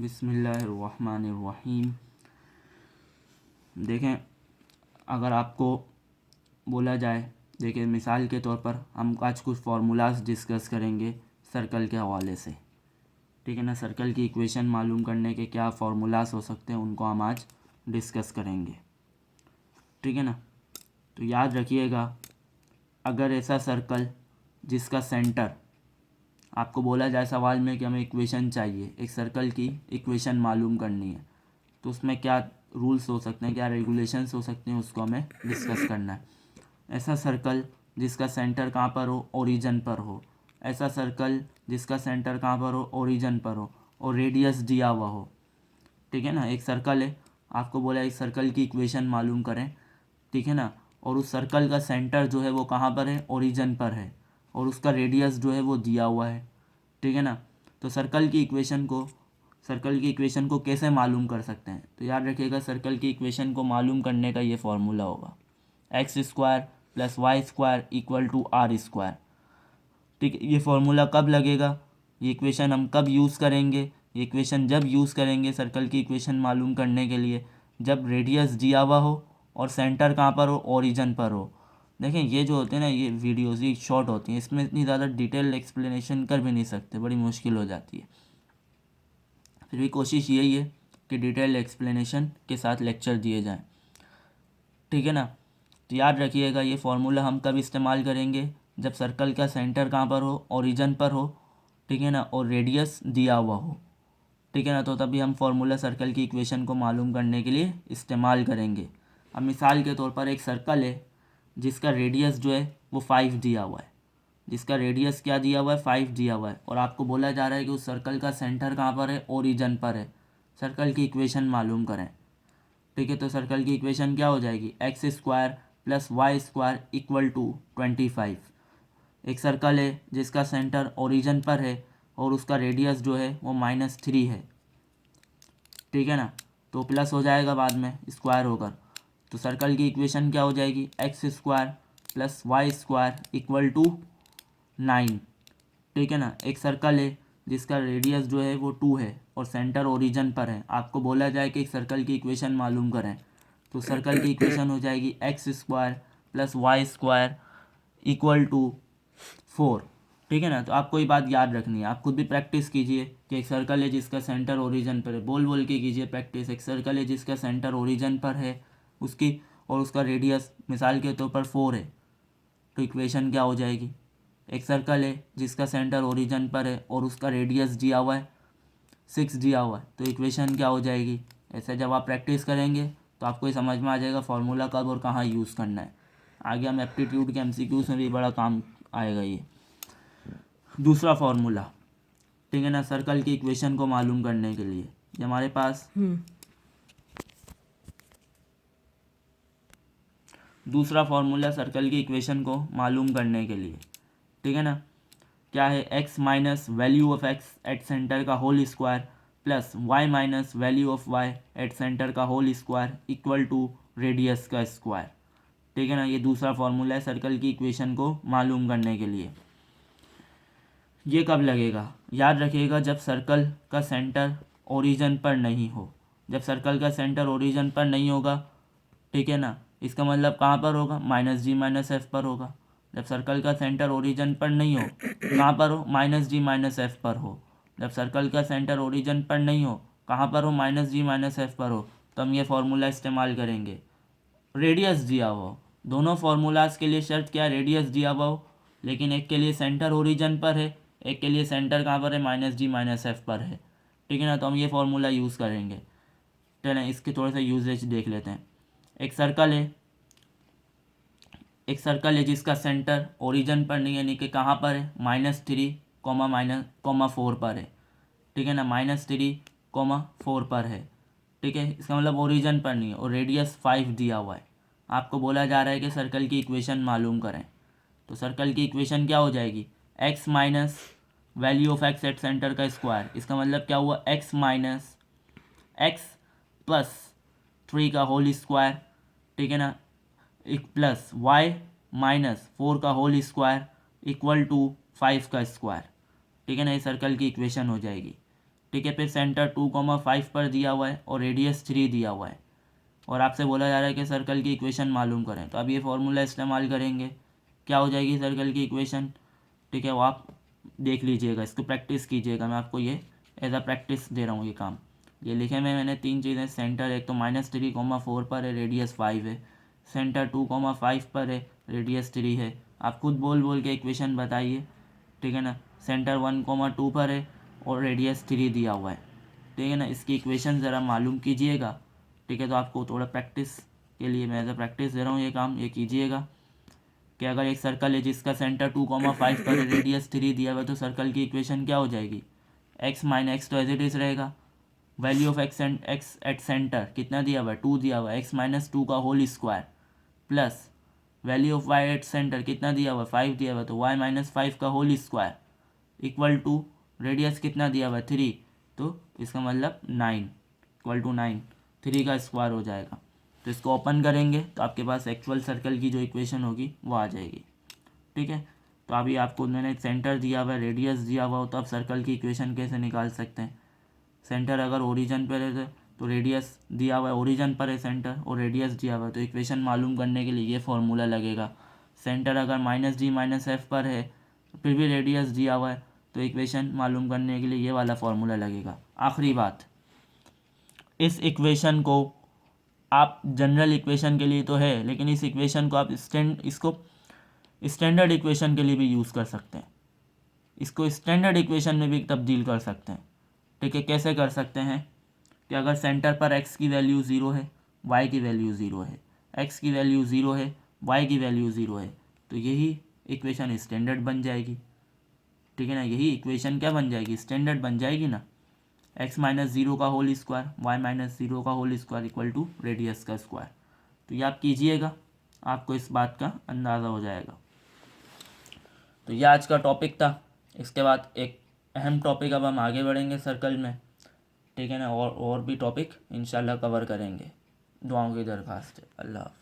बिस्मिल्लाहिर्रहमानिर्रहीम। देखें, अगर आपको बोला जाए, देखिए मिसाल के तौर पर हम आज कुछ फार्मूलाज डिस्कस करेंगे सर्कल के हवाले से, ठीक है ना। सर्कल की इक्वेशन मालूम करने के क्या फार्मूलाज हो सकते हैं, उनको हम आज डिस्कस करेंगे, ठीक है ना। तो याद रखिएगा, अगर ऐसा सर्कल जिसका सेंटर, आपको बोला जाए सवाल में कि हमें इक्वेशन चाहिए, एक सर्कल की इक्वेशन मालूम करनी है, तो उसमें क्या रूल्स हो सकते हैं, क्या रेगुलेशंस हो सकते हैं, उसको हमें डिस्कस करना है। ऐसा सर्कल जिसका सेंटर कहाँ पर हो, ओरिजिन पर हो। ऐसा सर्कल जिसका सेंटर कहाँ पर हो, ओरिजिन पर हो, और रेडियस दिया हुआ हो, ठीक है ना। एक सर्कल है, आपको बोला एक सर्कल की इक्वेशन मालूम करें, ठीक है ना, और उस सर्कल का सेंटर जो है वो कहाँ पर है, ओरिजिन पर है, और उसका रेडियस जो है वो दिया हुआ है, ठीक है ना। तो सर्कल की इक्वेशन को कैसे मालूम कर सकते हैं, तो याद रखिएगा सर्कल की इक्वेशन को मालूम करने का ये फॉर्मूला होगा, x² + y² = r²। ठीक है, ये फॉर्मूला कब लगेगा, ये इक्वेशन हम कब यूज़ करेंगे, ये इक्वेशन जब यूज़ करेंगे सर्कल की इक्वेशन मालूम करने के लिए, जब रेडियस दिया हुआ हो और सेंटर कहाँ पर हो, ओरिजिन पर हो। देखें, ये जो होते हैं ना, ये वीडियोज़ ये शॉर्ट होती हैं, इसमें इतनी ज़्यादा डिटेल एक्सप्लेनेशन कर भी नहीं सकते, बड़ी मुश्किल हो जाती है। फिर भी कोशिश यही है कि डिटेल एक्सप्लेनेशन के साथ लेक्चर दिए जाएं, ठीक है ना। तो याद रखिएगा, ये फार्मूला हम कब इस्तेमाल करेंगे, जब सर्कल का सेंटर कहाँ पर हो, ओरिजिन पर हो, ठीक है ना, और रेडियस दिया हुआ हो, ठीक है ना। तो तभी हम फार्मूला सर्कल की इक्वेशन को मालूम करने के लिए इस्तेमाल करेंगे। अब मिसाल के तौर पर एक सर्कल है जिसका रेडियस जो है वो 5 दिया हुआ है, जिसका रेडियस क्या दिया हुआ है, 5 दिया हुआ है, और आपको बोला जा रहा है कि उस सर्कल का सेंटर कहाँ पर है, ओरिजिन पर है। सर्कल की इक्वेशन मालूम करें, ठीक है। तो सर्कल की इक्वेशन क्या हो जाएगी, x² + y² = 25। एक सर्कल है जिसका सेंटर ओरिजिन पर है और उसका रेडियस जो है वो -3 है, ठीक है ना। तो प्लस हो जाएगा बाद में, स्क्वायर होकर, तो सर्कल की इक्वेशन क्या हो जाएगी, x² + y² = 9, ठीक है ना। एक सर्कल है जिसका रेडियस जो है वो 2 है और सेंटर ओरिजिन पर है, आपको बोला जाए कि एक सर्कल की इक्वेशन मालूम करें, तो सर्कल की इक्वेशन हो जाएगी x² + y² = 4, ठीक है ना। तो आपको ये बात याद रखनी है, आप खुद भी प्रैक्टिस कीजिए कि एक सर्कल है जिसका सेंटर ओरिजिन पर है, बोल बोल के कीजिए प्रैक्टिस। एक सर्कल है जिसका सेंटर ओरिजिन पर है उसकी, और उसका रेडियस मिसाल के तौर पर 4 है, तो इक्वेशन क्या हो जाएगी, एक सर्कल है जिसका सेंटर ओरिजिन पर है और उसका रेडियस दिया हुआ है 6 दिया हुआ है, तो इक्वेशन क्या हो जाएगी। ऐसे जब आप प्रैक्टिस करेंगे तो आपको ये समझ में आ जाएगा फार्मूला कब और कहाँ यूज़ करना है। आगे हम एप्टीट्यूड के MCQs में भी बड़ा काम आएगा ये। दूसरा फार्मूला, ठीक है ना, सर्कल की इक्वेशन को मालूम करने के लिए, ये हमारे पास दूसरा फार्मूला सर्कल की इक्वेशन को मालूम करने के लिए, ठीक है ना, क्या है, x - value of x at centre का whole square plus y - value of y at centre का होल स्क्वायर = रेडियस का स्क्वायर, ठीक है ना। ये दूसरा फार्मूला है सर्कल की इक्वेशन को मालूम करने के लिए। ये कब लगेगा, याद रखिएगा, जब सर्कल का सेंटर ओरिजिन पर नहीं हो। जब सर्कल का सेंटर ओरिजिन पर नहीं होगा, ठीक है ना, इसका मतलब कहाँ पर होगा, -g - f पर होगा। जब सर्कल का सेंटर ओरिजिन पर नहीं हो, कहाँ पर हो, -g - f पर हो। जब सर्कल का सेंटर ओरिजिन पर नहीं हो, कहाँ पर हो, -g - f पर हो, तो हम ये फार्मूला इस्तेमाल करेंगे। रेडियस दिया हुआ हो, दोनों फार्मूलाज के लिए शर्त क्या है, रेडियस दिया हुआ हो, लेकिन एक के लिए सेंटर ओरिजिन पर है, एक के लिए सेंटर कहाँ पर है, -g - f पर है, ठीक है ना। तो हम ये फार्मूला यूज़ करेंगे। चलें इसके थोड़े से यूजेज देख लेते हैं। एक सर्कल है जिसका सेंटर ओरिजिन पर नहीं है, यानी कि कहाँ पर है, -3, -4 पर है, ठीक है ना, -3, 4 पर है, ठीक है। इसका मतलब ओरिजिन पर नहीं है और रेडियस 5 दिया हुआ है। आपको बोला जा रहा है कि सर्कल की इक्वेशन मालूम करें, तो सर्कल की इक्वेशन क्या हो जाएगी, x - value of x at centre का स्क्वायर, इसका मतलब क्या हुआ, x - x + 3 का होल स्क्वायर, ठीक है ना, एक प्लस y - 4 का होल स्क्वायर = 5 का स्क्वायर, ठीक है ना। ये सर्कल की इक्वेशन हो जाएगी, ठीक है। फिर सेंटर 2,5 पर दिया हुआ है और रेडियस 3 दिया हुआ है, और आपसे बोला जा रहा है कि सर्कल की इक्वेशन मालूम करें। तो अब ये फॉर्मूला इस्तेमाल करेंगे, क्या हो जाएगी सर्कल की इक्वेशन, ठीक है। वो आप देख लीजिएगा, इसको प्रैक्टिस कीजिएगा, मैं आपको ये एज अ प्रैक्टिस दे रहा हूँ ये काम। ये लिखे में मैंने 3 चीज़ें, सेंटर एक तो -3,4 पर है, रेडियस 5 है, सेंटर 2,5 पर है, रेडियस 3 है। आप खुद बोल बोल के इक्वेशन बताइए, ठीक है ना। सेंटर 1,2 पर है और रेडियस 3 दिया हुआ है, ठीक है ना। इसकी इक्वेशन ज़रा मालूम कीजिएगा, ठीक है। तो आपको थोड़ा प्रैक्टिस के लिए मैं एज अ प्रैक्टिस दे रहा हूँ ये काम, ये कीजिएगा कि अगर एक सर्कल है जिसका सेंटर 2,5 पर है, रेडियस 3 दिया हुआ है, तो सर्कल की इक्वेशन क्या हो जाएगी, x माइनस एक्स तो एज इट इज़ रहेगा, value of x and x eight centre कितना दिया हुआ है, 2 दिया हुआ है, x-2 का whole square, plus value of y at centre कितना दिया हुआ है, 5 दिया हुआ है, तो y-5 का whole square equal to radius कितना दिया हुआ है, 3, तो इसका मतलब 9 इक्वल टू 9, 3 का स्क्वायर हो जाएगा। तो इसको ओपन करेंगे तो आपके पास एक्चुअल सर्कल की जो इक्वेशन होगी वो आ जाएगी, ठीक है। तो अभी आपको मैंने सेंटर दिया हुआ है, रेडियस दिया हुआ हो, तो आप सर्कल की इक्वेशन कैसे निकाल सकते हैं। सेंटर अगर ओरिजिन पर है तो रेडियस दिया हुआ है, ओरिजिन पर है सेंटर और रेडियस दिया हुआ है, तो इक्वेशन मालूम करने के लिए ये फॉर्मूला लगेगा। सेंटर अगर -d-f पर है फिर भी रेडियस दिया हुआ है, तो इक्वेशन मालूम करने के लिए ये वाला फॉर्मूला लगेगा। आखिरी बात, इस इक्वेशन को आप जनरल इक्वेशन के लिए तो है, लेकिन इस इक्वेशन को आप इसको स्टैंडर्ड इक्वेशन के लिए भी यूज़ कर सकते हैं, इसको स्टैंडर्ड इक्वेशन में भी तब्दील कर सकते हैं, ठीक है। कैसे कर सकते हैं कि अगर सेंटर पर x की वैल्यू 0 है, y की वैल्यू 0 है, x की वैल्यू 0 है, y की वैल्यू 0 है, तो यही इक्वेशन स्टैंडर्ड बन जाएगी, ठीक है ना। यही इक्वेशन क्या बन जाएगी, स्टैंडर्ड बन जाएगी ना। x-0 का होल स्क्वायर, y-0 का whole square equal to radius का स्क्वायर। तो ये आप कीजिएगा, आपको इस बात का अंदाज़ा हो जाएगा। तो ये आज का टॉपिक था। इसके बाद एक अहम टॉपिक अब हम आगे बढ़ेंगे सर्कल में, ठीक है ना। और भी टॉपिक इंशाल्लाह कवर करेंगे। दुआओं की दरख्वास्त है। अल्लाह हाफ़िज़।